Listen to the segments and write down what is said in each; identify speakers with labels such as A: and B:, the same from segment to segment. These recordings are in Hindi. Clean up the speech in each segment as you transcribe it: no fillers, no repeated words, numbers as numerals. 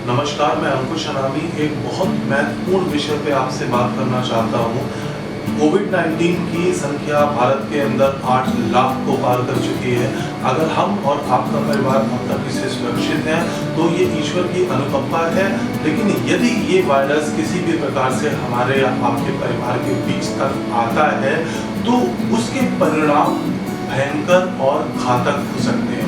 A: नमस्कार, मैं अंकुश अनामी एक बहुत महत्वपूर्ण विषय पे आपसे बात करना चाहता हूँ। कोविड-19 की संख्या भारत के अंदर 8 लाख को पार कर चुकी है। अगर हम और आपका परिवार अब तक इससे सुरक्षित हैं, तो ये ईश्वर की अनुकंपा है। लेकिन यदि ये वायरस किसी भी प्रकार से हमारे या आपके परिवार के बीच तक आता है, तो उसके परिणाम भयंकर और घातक हो सकते हैं।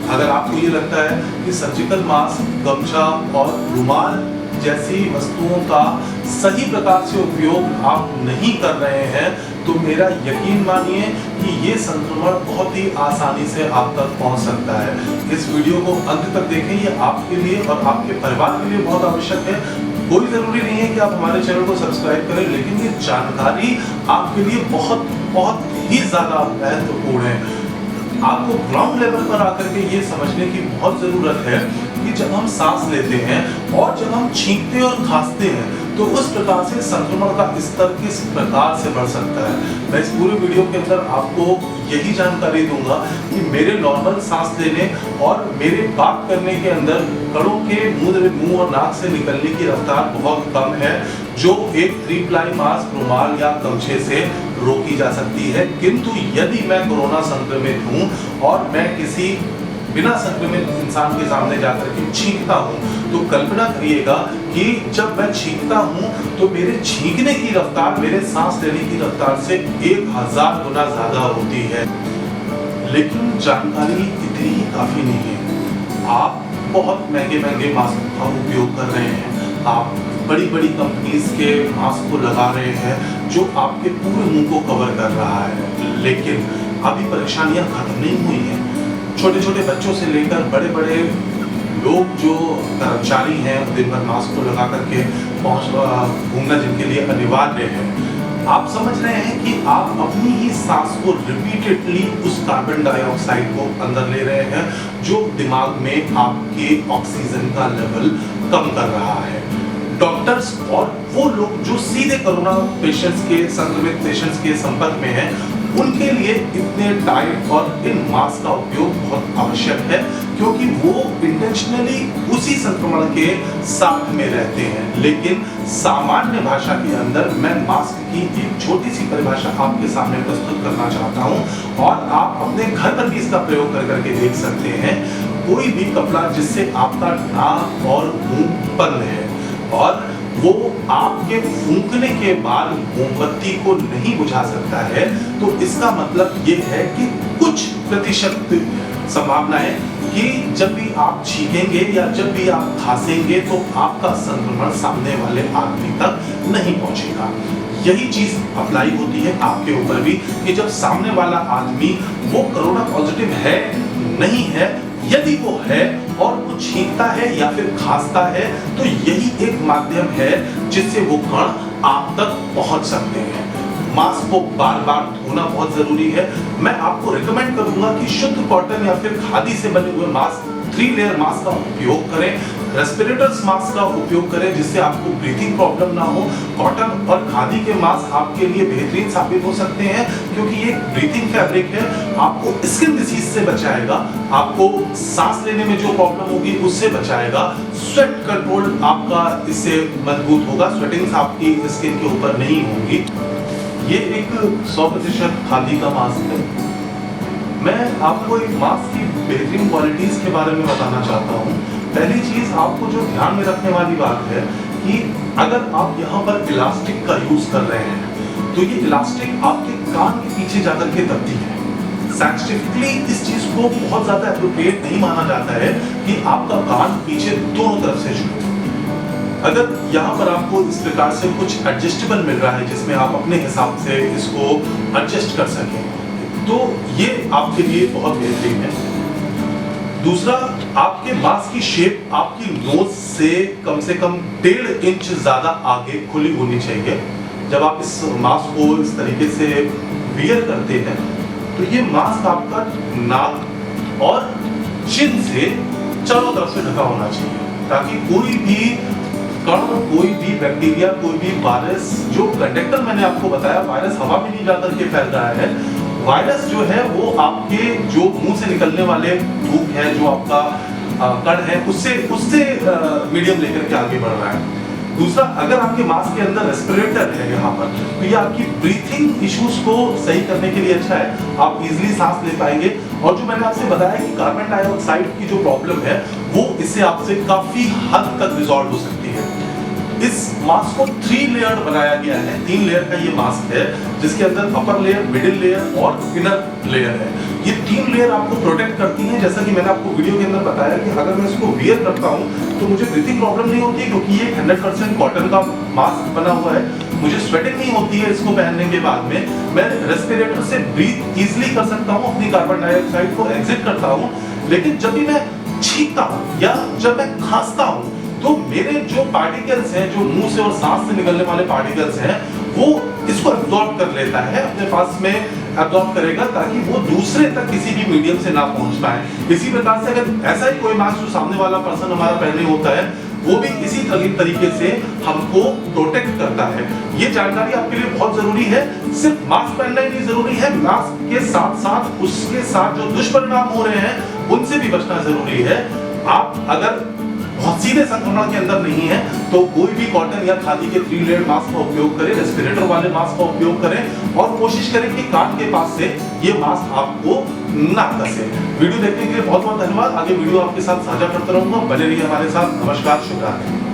A: अगर आपको ये लगता है कि सर्जिकल मास्क, गमछा और रुमाल जैसी वस्तुओं का सही प्रकार से उपयोग आप नहीं कर रहे हैं, तो मेरा यकीन मानिए कि ये संक्रमण बहुत ही आसानी से आप तक पहुंच सकता है। इस वीडियो को अंत तक देखें, ये आपके लिए और आपके परिवार के लिए बहुत आवश्यक है। कोई ज़रूरी नहीं है कि आप हमारे चैनल को सब्सक्राइब करें, लेकिन ये जानकारी आपके लिए बहुत बहुत ही ज़्यादा महत्वपूर्ण है। आपको ग्राउंड लेवल पर आकर के ये समझने की बहुत ज़रूरत है कि जब हम सांस लेते हैं और जब हम छींकते और खांसते हैं, तो उस प्रकार से संक्रमण का स्तर किस प्रकार से बढ़ सकता है। मैं इस पूरे वीडियो के अंदर आपको यही जानकारी दूंगा कि मेरे नॉर्मल सांस लेने और मेरे बात करने के अंदर कणों के मुंह और नाक से निकलने की रफ्तार बहुत कम है, जो एक 3 प्लाई मास्क, रुमाल या गमछे से रोकी जा सकती है। किंतु यदि मैं कोरोना संक्रमित हूं और मैं किसी बिना संक्रमित इंसान के सामने जाकर के छींकता हूं, तो कल्पना करिएगा कि जब मैं छींकता हूं तो मेरे छींकने की रफ्तार मेरे सांस लेने की रफ्तार से 1000 गुना ज्यादा होती है। लेकिन जानकारी इतनी ही काफी नहीं है। आप बहुत महंगे महंगे मास्क का उपयोग कर रहे हैं, आप बड़ी बड़ी कंपनीज के मास्क को लगा रहे हैं जो आपके पूरे मुंह को कवर कर रहा है। लेकिन अभी परेशानियां खत्म नहीं हुई हैं। छोटे छोटे बच्चों से लेकर बड़े बड़े लोग जो कर्मचारी हैं, दिन भर मास्क को लगा करके घूमना जिनके लिए अनिवार्य है, आप समझ रहे हैं कि आप अपनी ही सांस को रिपीटेडली उस कार्बन डाइऑक्साइड को अंदर ले रहे हैं, जो दिमाग में आपके ऑक्सीजन का लेवल कम कर रहा है। डॉक्टर्स और वो लोग जो सीधे कोरोना पेशेंट्स के, संक्रमित पेशेंट्स के संपर्क में हैं, उनके लिए इतने टाइट और इन मास्क का उपयोग बहुत आवश्यक है, क्योंकि वो इंटेंशनली उसी संक्रमण के साथ में रहते हैं। लेकिन सामान्य भाषा के अंदर मैं मास्क की एक छोटी सी परिभाषा आपके सामने प्रस्तुत करना चाहता हूं, और आप अपने घर पर भी इसका प्रयोग कर करके देख सकते हैं। कोई भी कपड़ा जिससे आपका नाक और मुंह बंद है और वो आपके फूंकने के बाद मोमबत्ती को नहीं बुझा सकता है, तो इसका मतलब ये है कि कुछ प्रतिशत संभावना है कि जब भी आप छींकेंगे या जब भी आप खांसेंगे, तो आपका संक्रमण सामने वाले आदमी तक नहीं पहुंचेगा। यही चीज अप्लाई होती है आपके ऊपर भी, कि जब सामने वाला आदमी वो कोरोना पॉजिटिव है नहीं है, यदि वो है और वो छींकता है या फिर खांसता है, तो यही एक माध्यम है जिससे वो कण आप तक पहुंच सकते हैं। मास्क को बार बार धोना बहुत जरूरी है। मैं आपको रिकमेंड करूंगा कि शुद्ध कॉटन या फिर खादी से बने हुए मास्क, 3 लेयर मास्क का उपयोग करें। रेस्पिरेटर्स मास्क का उपयोग करें जिससे आपको ब्रीथिंग प्रॉब्लम ना हो। कॉटन और खादी के मास्क आपके लिए बेहतरीन साबित हो सकते हैं, क्योंकि ये ब्रीथिंग फैब्रिक है, आपको स्किन डिसीज से बचाएगा, आपको सांस लेने में जो प्रॉब्लम होगी उससे बचाएगा। स्वेट कंट्रोल आपका इससे मजबूत होगा, स्वेटिंग्स आपकी स्किन के ऊपर नहीं होंगी। ये एक 100% खादी का मास्क है। मैं आपको एक मास्क की बेहतरीन क्वालिटीज के बारे में बताना चाहता हूँ। पहली चीज आपको जो ध्यान में रखने वाली बात है कि अगर आप यहाँ पर इलास्टिक का यूज कर रहे हैं, तो ये इलास्टिक आपके कान के पीछे जाकर के दबती है। साइंटिफिकली इस चीज को बहुत ज्यादा एप्रोप्रिएट नहीं माना जाता है कि आपका कान पीछे दोनों तरफ से जुड़े। अगर यहाँ पर आपको इस प्रकार से कुछ एडजस्टेबल मिल रहा है जिसमें आप अपने हिसाब से इसको एडजस्ट कर सकें, तो ये आपके लिए बहुत बेहतरीन है। दूसरा, आपके मास्क की शेप आपकी नोज से कम 1.5 इंच ज्यादा आगे खुली होनी चाहिए। जब आप इस मास्क को इस तरीके से वियर करते हैं, तो ये मास्क आपका नाक और चिन से चारों तरफ से ढका होना चाहिए, ताकि कोई भी कण, कोई भी बैक्टीरिया, कोई भी वायरस, जो कंडक्टर मैंने आपको बताया, वायरस हवा में नहीं जाकर के फैल रहा है। वायरस जो है वो आपके जो मुंह से निकलने वाले थूक है, जो आपका कण है उससे मीडियम लेकर के आगे बढ़ रहा है। दूसरा, अगर आपके मास्क के अंदर रेस्पिरेटर है यहाँ पर, तो ये आपकी ब्रीथिंग इश्यूज को सही करने के लिए अच्छा है, आप इजीली सांस ले पाएंगे। और जो मैंने आपसे बताया कि कार्बन डाइऑक्साइड की जो प्रॉब्लम है वो इससे आपसे काफी हद तक रिजॉल्व हो सकती है। इस मास्क को 3 लेयर बनाया गया है, 3 लेयर का ये मास्क है, जिसके अंदर अपर लेयर, मिडिल लेयर और इनर लेयर है। ये 3 लेयर आपको प्रोटेक्ट करती हैं। जैसा कि मैंने आपको वीडियो के अंदर बताया कि अगर मैं इसको वियर करता हूँ तो मुझे ब्रीथिंग प्रॉब्लम नहीं होती, क्योंकि ये 100% कॉटन का मास्क बना हुआ है। मुझे स्वेटिंग नहीं होती है इसको पहनने के बाद में। मैं रेस्पिरेटर से ब्रीथ इजिली कर सकता हूँ, अपनी कार्बन डाइऑक्साइड को एग्जिट करता हूँ। लेकिन जब भी मैं छींकता हूँ या जब मैं खांसता हूँ तो मेरे जो पार्टिकल्स हैं, जो मुंह से और सांस से निकलने वाले पार्टिकल्स हैं, वो इसको एब्जॉर्ब कर लेता है, अपने पास में एब्जॉर्ब करेगा, ताकि वो दूसरे तक किसी भी मीडियम से ना पहुंच पाए। इसी प्रकार से अगर ऐसा ही कोई मास्क जो सामने वाला पर्सन हमारा पहने होता है, वो भी इसी तरीके से हमको प्रोटेक्ट करता है। ये जानकारी आपके लिए बहुत जरूरी है। सिर्फ मास्क पहनना ही नहीं जरूरी है, मास्क के साथ साथ उसके साथ जो दुष्परिणाम हो रहे हैं उनसे भी बचना जरूरी है। आप अगर बहुत सीधे संक्रमण के अंदर नहीं है तो कोई भी कॉटन या खादी के 3 लेयर मास्क का उपयोग करें, रेस्पिरेटर वाले मास्क का उपयोग करें और कोशिश करें कि कान के पास से ये मास्क आपको ना कसे। वीडियो देखने के लिए बहुत बहुत धन्यवाद। आगे वीडियो आपके साथ साझा करता रहूंगा, बने रहिए हमारे साथ। नमस्कार, शुभ रात्रि।